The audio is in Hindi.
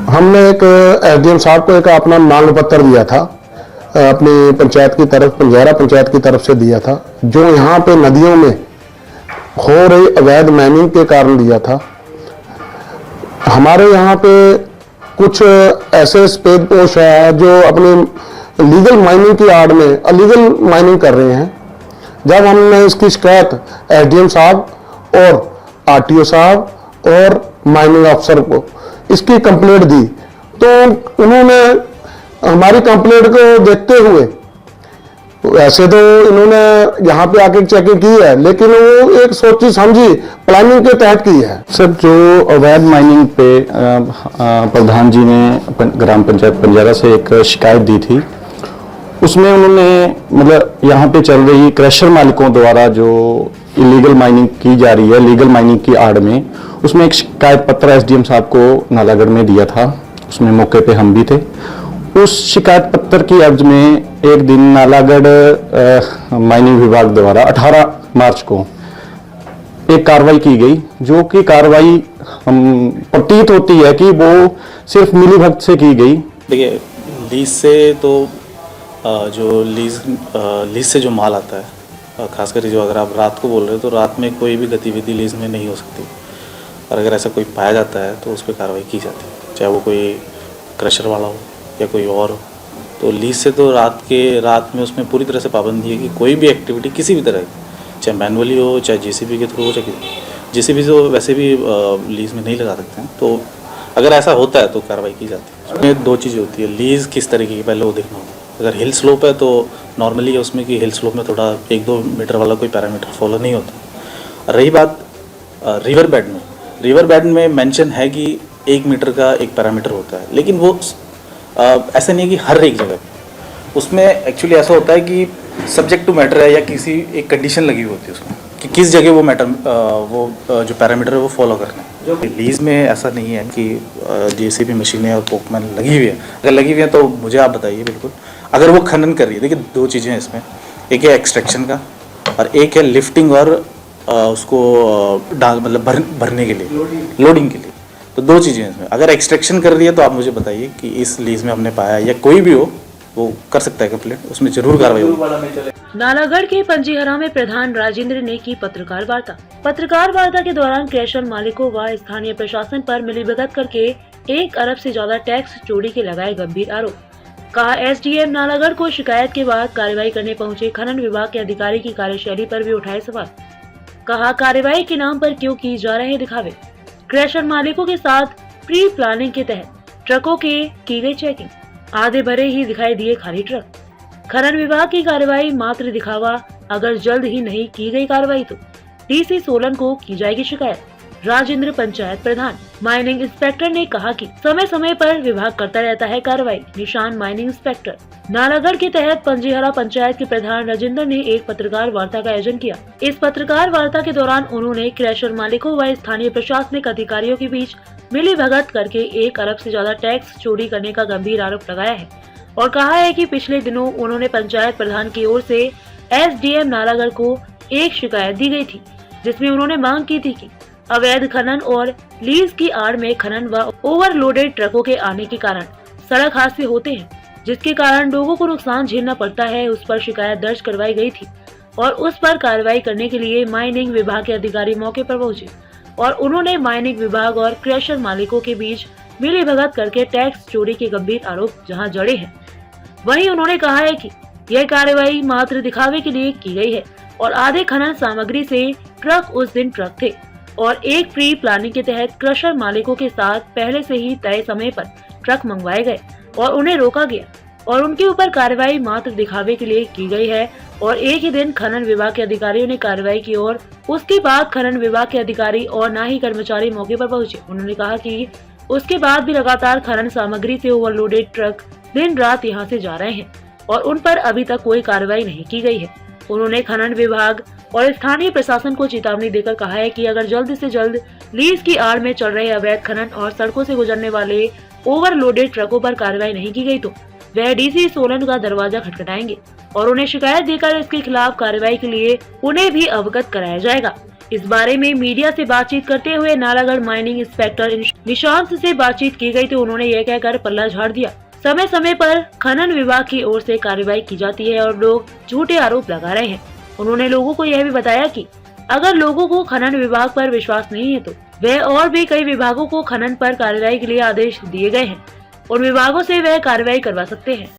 हमने एक एसडीएम साहब को एक अपना मांग पत्र दिया था, अपनी पंचायत की तरफ, पंजारा पंचायत की तरफ से दिया था, जो यहाँ पे नदियों में हो रही अवैध माइनिंग के कारण दिया था। हमारे यहाँ पे कुछ ऐसे स्पेदपोश है जो अपने लीगल माइनिंग की आड़ में अलीगल माइनिंग कर रहे हैं। जब हमने इसकी शिकायत एसडीएम साहब और आरटीओ साहब और माइनिंग अफसर को इसकी कंप्लेंट दी, तो उन्होंने हमारी कंप्लेंट को देखते हुए, वैसे तो इन्होंने यहाँ पे आके चेकिंग की है, लेकिन वो एक सोची समझी प्लानिंग के तहत की है। सर, जो अवैध माइनिंग पे प्रधान जी ने ग्राम पंचायत पंजारा से एक शिकायत दी थी, उसमें उन्होंने मतलब यहाँ पे चल रही क्रशर मालिकों द्वारा जो इलीगल माइनिंग की जा रही है, लीगल माइनिंग की आड़ में, उसमें एक शिकायत पत्र एसडीएम साहब को नालागढ़ में दिया था। उसमें मौके पे हम भी थे। उस शिकायत पत्र की अर्ज में एक दिन नालागढ़ माइनिंग विभाग द्वारा 18 मार्च को एक कार्रवाई की गई, जो कि कार्रवाई हम प्रतीत होती है कि वो सिर्फ मिलीभगत से की गई। देखिए, लीज से तो जो लीज से जो माल आता है, खासकर जो अगर आप रात को बोल रहे हो तो रात में कोई भी गतिविधि लीज में नहीं हो सकती, और अगर ऐसा कोई पाया जाता है तो उस पर कार्रवाई की जाती है, चाहे वो कोई क्रशर वाला हो या कोई और हो। तो लीज से तो रात में उसमें पूरी तरह से पाबंदी है कि कोई भी एक्टिविटी किसी भी तरह की, चाहे मैनुअली हो, चाहे जेसीबी के थ्रू हो, चाहे जेसीबी तो वैसे भी लीज में नहीं लगा सकते हैं। तो अगर ऐसा होता है तो कार्रवाई की जाती है। उसमें दो चीज़ें होती है, लीज किस तरीके की, पहले वो देखना होगा। अगर हिल स्लोप है तो नॉर्मली है उसमें कि हिल स्लोप में थोड़ा 1-2 मीटर वाला कोई पैरामीटर फॉलो नहीं होता। रही बात रिवर बेड में मेंशन है कि 1 मीटर का एक पैरामीटर होता है, लेकिन वो ऐसा नहीं है कि हर एक जगह पे। उसमें एक्चुअली ऐसा होता है कि सब्जेक्ट टू मैटर है या किसी एक कंडीशन लगी हुई होती है उसमें कि किस जगह वो जो पैरामीटर है वो फॉलो करना है। लीज में ऐसा नहीं है कि जेसीबी मशीनें और पोकमैन लगी हुई है। अगर लगी हुई है तो मुझे आप बताइए बिल्कुल। अगर वो खनन कर रही है, देखिए 2 चीज़ें हैं इसमें, एक है एक्सट्रैक्शन का और एक है लिफ्टिंग और उसको मतलब भरने के लिए, लोडिंग के लिए। तो 2 चीज़ें हैं इसमें। अगर एक्सट्रैक्शन कर रही है तो आप मुझे बताइए कि इस लीज में हमने पाया, या कोई भी हो वो कर सकता है कंप्लेंट, उसमें जरूर कार्रवाई होगी। नालागढ़ के पंजीहरा में प्रधान राजेंद्र ने की पत्रकार वार्ता के दौरान क्रशर मालिकों व स्थानीय प्रशासन पर मिलीभगत करके 1 अरब से ज्यादा टैक्स चोरी के लगाए गंभीर आरोप। कहा, एसडीएम नालागढ़ को शिकायत के बाद कार्रवाई करने पहुंचे खनन विभाग के अधिकारी की कार्यशैली पर भी उठाए सवाल। कहा, कार्रवाई के नाम पर क्यों की जा रहे दिखावे। क्रशर मालिकों के साथ प्री प्लानिंग के तहत ट्रकों की गई चेकिंग, आधे भरे ही दिखाई दिए खाली ट्रक। खनन विभाग की कार्रवाई मात्र दिखावा, अगर जल्द ही नहीं की गई कार्रवाई तो डीसी सोलन को की जाएगी शिकायत। राजेंद्र पंचायत प्रधान। माइनिंग इंस्पेक्टर ने कहा कि समय समय पर विभाग करता रहता है कार्रवाई। निशान माइनिंग इंस्पेक्टर। नालागढ़ के तहत पंजीहरा पंचायत के प्रधान राजेंद्र ने एक पत्रकार वार्ता का आयोजन किया। इस पत्रकार वार्ता के दौरान उन्होंने क्रशर मालिकों व स्थानीय प्रशासनिक अधिकारियों के बीच मिलीभगत करके 1 अरब से ज्यादा टैक्स चोरी करने का गंभीर आरोप लगाया है और कहा है कि पिछले दिनों उन्होंने पंचायत प्रधान की ओर से एसडीएम नालागढ़ को एक शिकायत दी गई थी, जिसमें उन्होंने मांग की थी कि अवैध खनन और लीज की आड़ में खनन व ओवरलोडेड ट्रकों के आने के कारण सड़क हादसे होते हैं, जिसके कारण लोगों को नुकसान झेलना पड़ता है। उस पर शिकायत दर्ज करवाई गई थी और उस पर कार्रवाई करने के लिए माइनिंग विभाग के अधिकारी मौके पर पहुंचे और उन्होंने माइनिंग विभाग और क्रशर मालिकों के बीच मिलीभगत करके टैक्स चोरी के गंभीर आरोप जहां जड़े हैं, वहीं उन्होंने कहा है कि यह कार्रवाई मात्र दिखावे के लिए की गई है और आधे खनन सामग्री से ट्रक उस दिन ट्रक थे और एक प्री प्लानिंग के तहत क्रशर मालिकों के साथ पहले से ही तय समय पर ट्रक मंगवाए गए और उन्हें रोका गया और उनके ऊपर कार्रवाई मात्र दिखावे के लिए की गई है और एक ही दिन खनन विभाग के अधिकारियों ने कार्रवाई की और उसके बाद खनन विभाग के अधिकारी और ना ही कर्मचारी मौके पर पहुंचे। उन्होंने कहा कि उसके बाद भी लगातार खनन सामग्री से ओवरलोडेड ट्रक दिन रात यहां से जा रहे हैं और उन पर अभी तक कोई कार्रवाई नहीं की गई है। उन्होंने खनन विभाग और स्थानीय प्रशासन को चेतावनी देकर कहा है कि अगर जल्द से जल्द लीज की आड़ में चल रहे अवैध खनन और सड़कों से गुजरने वाले ओवरलोडेड ट्रकों पर कार्रवाई नहीं की गई तो वह डीसी सोलन का दरवाजा खटखटाएंगे और उन्हें शिकायत देकर इसके खिलाफ कार्रवाई के लिए उन्हें भी अवगत कराया जाएगा। इस बारे में मीडिया से बातचीत करते हुए नालागढ़ माइनिंग इंस्पेक्टर निशांत से बातचीत की गई तो उन्होंने यह कहकर पल्ला झाड़ दिया, समय समय पर खनन विभाग की ओर से कार्रवाई की जाती है और लोग झूठे आरोप लगा रहे हैं। उन्होंने लोगों को यह भी बताया कि अगर लोगों को खनन विभाग पर विश्वास नहीं है तो वह और भी कई विभागों को खनन पर कार्रवाई के लिए आदेश दिए गए हैं। उन विभागों से वह कार्रवाई करवा सकते हैं।